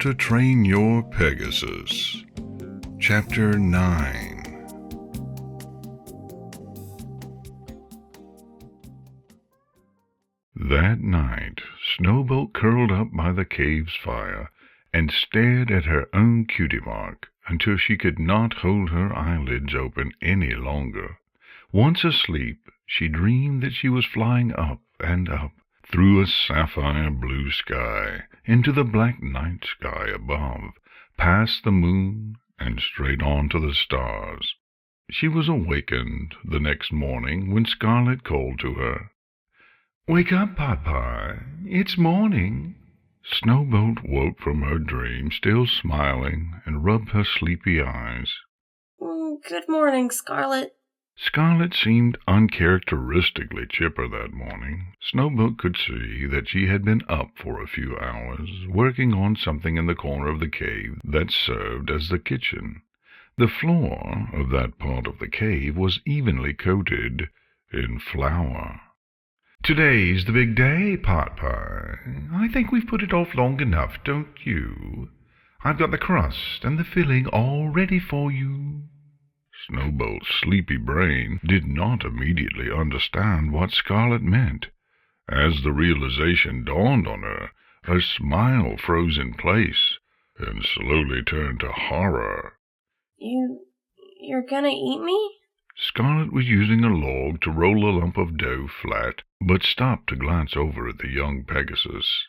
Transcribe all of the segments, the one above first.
to Train Your Pegasus. Chapter 9. That night, Snowbolt curled up by the cave's fire and stared at her own cutie mark until she could not hold her eyelids open any longer. Once asleep, she dreamed that she was flying up and up through a sapphire blue sky into the black night sky above, past the moon, and straight on to the stars. She was awakened the next morning when Scarlet called to her. "Wake up, Pot-Pie. It's morning." Snowbolt woke from her dream, still smiling, and rubbed her sleepy eyes. Good morning, Scarlet. Scarlet seemed uncharacteristically chipper that morning. Snowbolt could see that she had been up for a few hours, working on something in the corner of the cave that served as the kitchen. The floor of that part of the cave was evenly coated in flour. "Today's the big day, Pot-Pie. I think we've put it off long enough, don't you? I've got the crust and the filling all ready for you." Snowbolt's sleepy brain did not immediately understand what Scarlet meant. As the realization dawned on her, a smile froze in place and slowly turned to horror. You're gonna eat me?" Scarlet was using a log to roll a lump of dough flat, but stopped to glance over at the young Pegasus.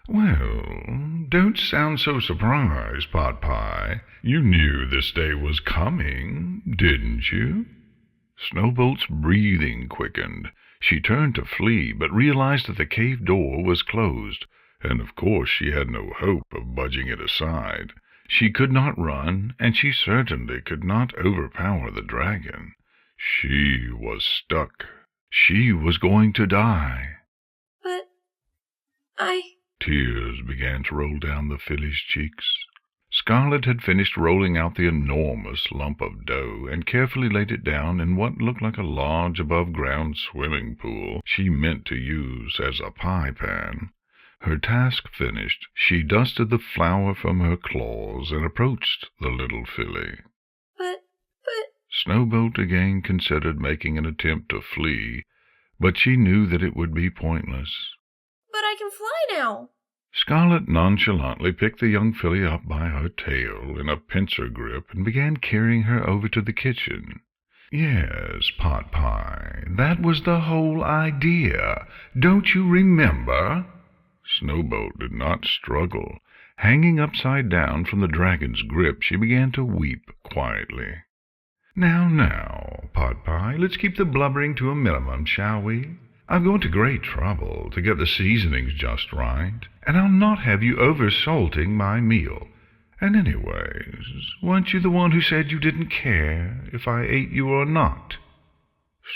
"Well, don't sound so surprised, Pot-Pie. You knew this day was coming, didn't you?" Snowbolt's breathing quickened. She turned to flee, but realized that the cave door was closed, and of course she had no hope of budging it aside. She could not run, and she certainly could not overpower the dragon. She was stuck. She was going to die. "But Tears began to roll down the filly's cheeks. Scarlet had finished rolling out the enormous lump of dough and carefully laid it down in what looked like a large above-ground swimming pool she meant to use as a pie pan. Her task finished, she dusted the flour from her claws and approached the little filly. But... Snowbolt again considered making an attempt to flee, but she knew that it would be pointless. "But I can fly now." Scarlet nonchalantly picked the young filly up by her tail in a pincer grip and began carrying her over to the kitchen. "Yes, Pot-Pie, that was the whole idea. Don't you remember?" Snowbolt did not struggle. Hanging upside down from the dragon's grip, she began to weep quietly. Now, Pot-Pie, let's keep the blubbering to a minimum, shall we? I've gone to great trouble to get the seasonings just right, and I'll not have you over-salting my meal. And anyways, weren't you the one who said you didn't care if I ate you or not?"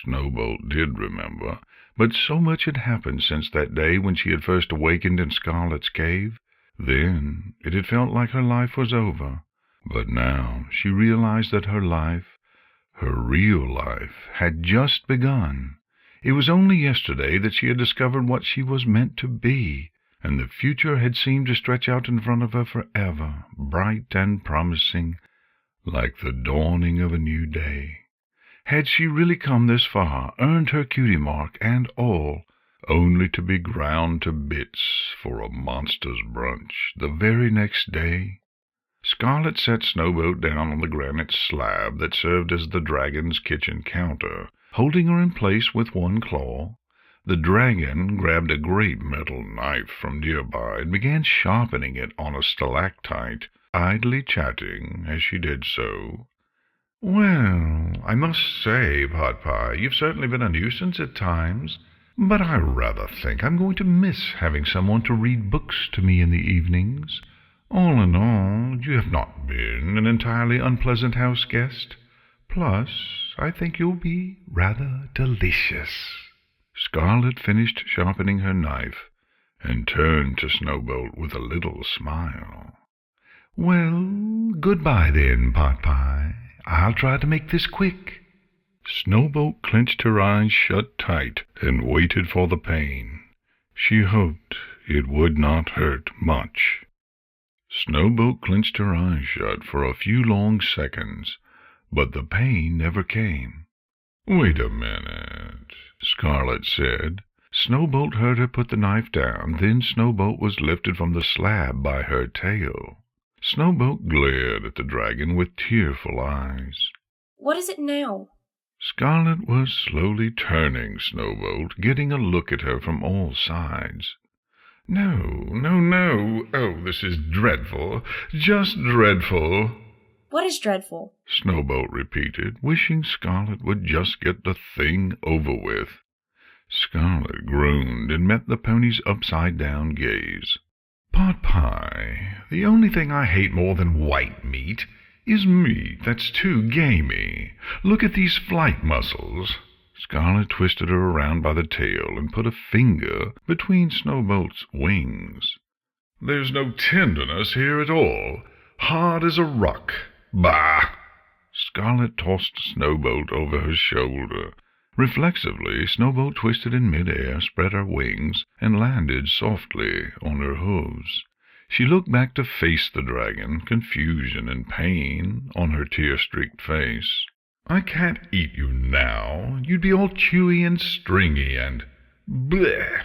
Snowbolt did remember, but so much had happened since that day when she had first awakened in Scarlet's cave. Then it had felt like her life was over, but now she realized that her life, her real life, had just begun. It was only yesterday that she had discovered what she was meant to be, and the future had seemed to stretch out in front of her forever, bright and promising, like the dawning of a new day. Had she really come this far, earned her cutie mark and all, only to be ground to bits for a monster's brunch the very next day? Scarlet set Snowbolt down on the granite slab that served as the dragon's kitchen counter, holding her in place with one claw. The dragon grabbed a great metal knife from nearby and began sharpening it on a stalactite, idly chatting as she did so. "Well, I must say, Pot-Pie, you've certainly been a nuisance at times, but I rather think I'm going to miss having someone to read books to me in the evenings. All in all, you have not been an entirely unpleasant house guest. Plus, I think you'll be rather delicious." Scarlet finished sharpening her knife and turned to Snowbolt with a little smile. "Well, goodbye then, Pot-Pie. I'll try to make this quick." Snowbolt clenched her eyes shut tight and waited for the pain. She hoped it would not hurt much. Snowbolt clenched her eyes shut for a few long seconds, but the pain never came. "Wait a minute," Scarlet said. Snowbolt heard her put the knife down. Then Snowbolt was lifted from the slab by her tail. Snowbolt glared at the dragon with tearful eyes. What is it now? Scarlet was slowly turning Snowbolt, getting a look at her from all sides. No. Oh, this is dreadful. Just dreadful." What is dreadful? Snowbolt repeated, wishing Scarlet would just get the thing over with. Scarlet groaned and met the pony's upside-down gaze. "Pot Pie, the only thing I hate more than white meat is meat that's too gamey. Look at these flight muscles." Scarlet twisted her around by the tail and put a finger between Snowbolt's wings. "There's no tenderness here at all. Hard as a rock. Bah!" Scarlet tossed Snowbolt over her shoulder. Reflexively, Snowbolt twisted in mid-air, spread her wings, and landed softly on her hooves. She looked back to face the dragon, confusion and pain on her tear-streaked face. "I can't eat you now. You'd be all chewy and stringy and... bleh!"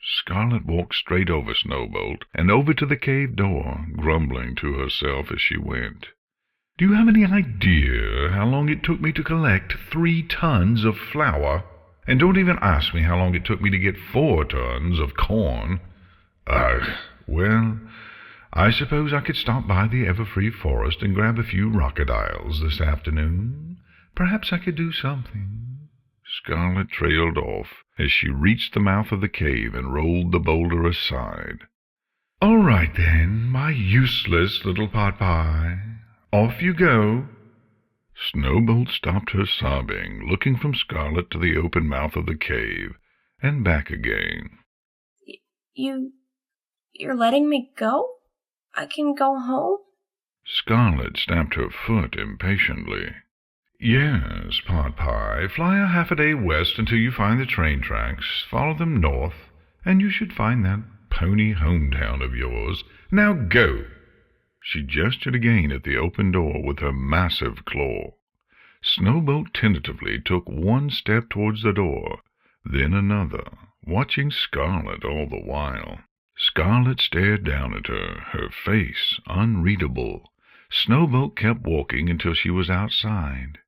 Scarlet walked straight over Snowbolt and over to the cave door, grumbling to herself as she went. "Do you have any idea how long it took me to collect 3 tons of flour? And don't even ask me how long it took me to get 4 tons of corn. Well, I suppose I could stop by the Everfree Forest and grab a few crocodiles this afternoon. Perhaps I could do something." Scarlet trailed off as she reached the mouth of the cave and rolled the boulder aside. "All right, then, my useless little pot pie. Off you go." Snowbolt stopped her sobbing, looking from Scarlet to the open mouth of the cave, and back again. You're letting me go? I can go home? Scarlet stamped her foot impatiently. "Yes, Pot Pie. Fly a half a day west until you find the train tracks. Follow them north, and you should find that pony hometown of yours. Now go!" She gestured again at the open door with her massive claw. Snowbolt tentatively took one step towards the door, then another, watching Scarlet all the while. Scarlet stared down at her, her face unreadable. Snowbolt kept walking until she was outside.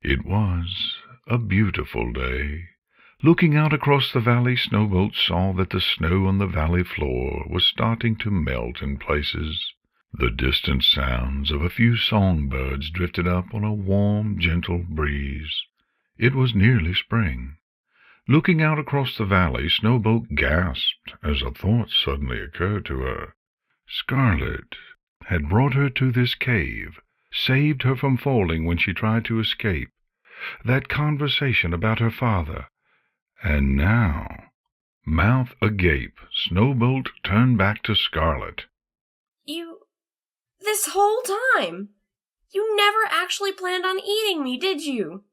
It was a beautiful day. Looking out across the valley, Snowbolt saw that the snow on the valley floor was starting to melt in places. The distant sounds of a few songbirds drifted up on a warm, gentle breeze. It was nearly spring. Looking out across the valley, Snowbolt gasped as a thought suddenly occurred to her. Scarlet had brought her to this cave, saved her from falling when she tried to escape. That conversation about her father. And now, mouth agape, Snowbolt turned back to Scarlet. This whole time! You never actually planned on eating me, did you?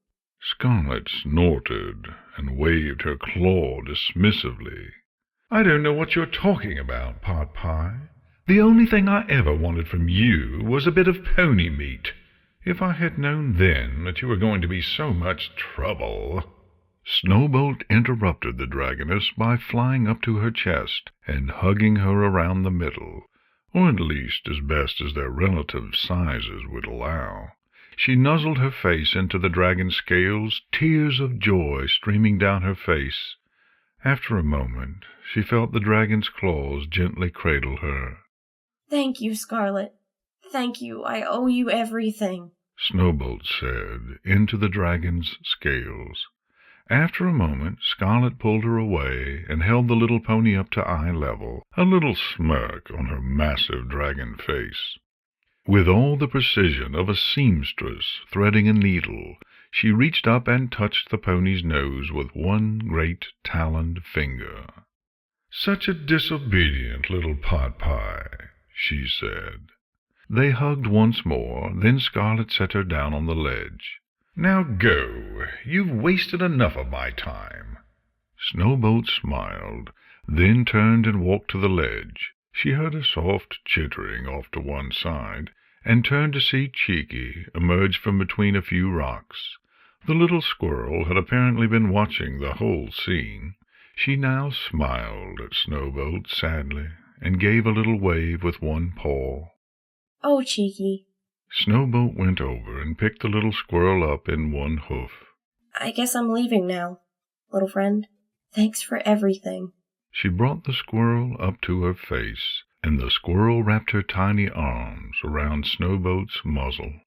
Scarlet snorted and waved her claw dismissively. "I don't know what you're talking about, Pot Pie. The only thing I ever wanted from you was a bit of pony meat. If I had known then that you were going to be so much trouble—" Snowbolt interrupted the dragoness by flying up to her chest and hugging her around the middle, or at least as best as their relative sizes would allow. She nuzzled her face into the dragon's scales, tears of joy streaming down her face. After a moment, she felt the dragon's claws gently cradle her. "Thank you, Scarlet. Thank you. I owe you everything," Snowbolt said into the dragon's scales. After a moment, Scarlet pulled her away and held the little pony up to eye level, a little smirk on her massive dragon face. With all the precision of a seamstress threading a needle, she reached up and touched the pony's nose with one great taloned finger. "Such a disobedient little pot pie," she said. They hugged once more, then Scarlet set her down on the ledge. "Now go. You've wasted enough of my time." Snowbolt smiled, then turned and walked to the ledge. She heard a soft chittering off to one side, and turned to see Cheeky emerge from between a few rocks. The little squirrel had apparently been watching the whole scene. She now smiled at Snowbolt sadly, and gave a little wave with one paw. Oh, Cheeky. Snowbolt went over and picked the little squirrel up in one hoof. I guess I'm leaving now, little friend. Thanks for everything. She brought the squirrel up to her face, and the squirrel wrapped her tiny arms around Snowboat's muzzle.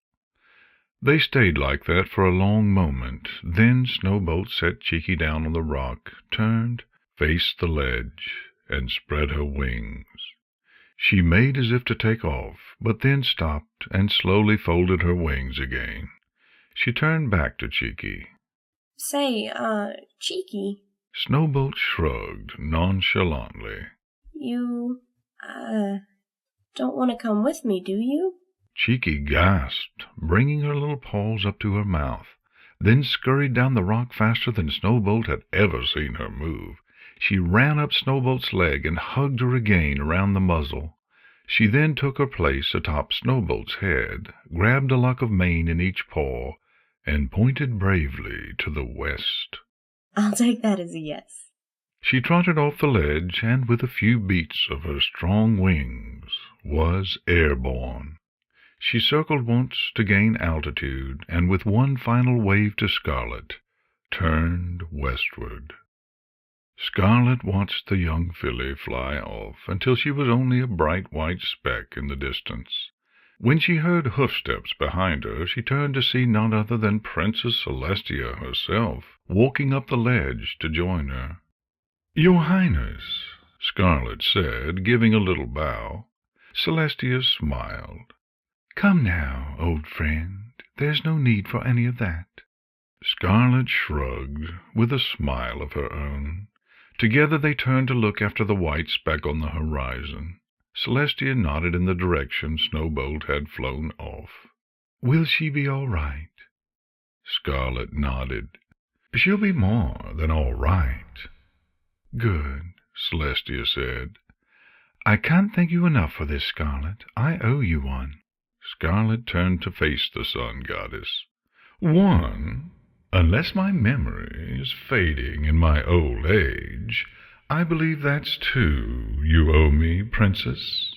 They stayed like that for a long moment. Then Snowboat set Cheeky down on the rock, turned, faced the ledge, and spread her wings. She made as if to take off, but then stopped and slowly folded her wings again. She turned back to Cheeky. Say, Cheeky. Snowboat shrugged nonchalantly. You, don't want to come with me, do you? Cheeky gasped, bringing her little paws up to her mouth, then scurried down the rock faster than Snowboat had ever seen her move. She ran up Snowboat's leg and hugged her again around the muzzle. She then took her place atop Snowboat's head, grabbed a lock of mane in each paw, and pointed bravely to the west. I'll take that as a yes. She trotted off the ledge, and with a few beats of her strong wings, was airborne. She circled once to gain altitude, and with one final wave to Scarlet, turned westward. Scarlet watched the young filly fly off until she was only a bright white speck in the distance. When she heard hoofsteps behind her, she turned to see none other than Princess Celestia herself, walking up the ledge to join her. "Your Highness," Scarlet said, giving a little bow. Celestia smiled. "Come now, old friend, there's no need for any of that." Scarlet shrugged, with a smile of her own. Together they turned to look after the white speck on the horizon. Celestia nodded in the direction Snowbolt had flown off. "Will she be all right?" Scarlet nodded. "She'll be more than all right." "Good," Celestia said. "I can't thank you enough for this, Scarlet. I owe you one." Scarlet turned to face the sun goddess. "One? Unless my memory is fading in my old age, I believe that's two you owe me, Princess."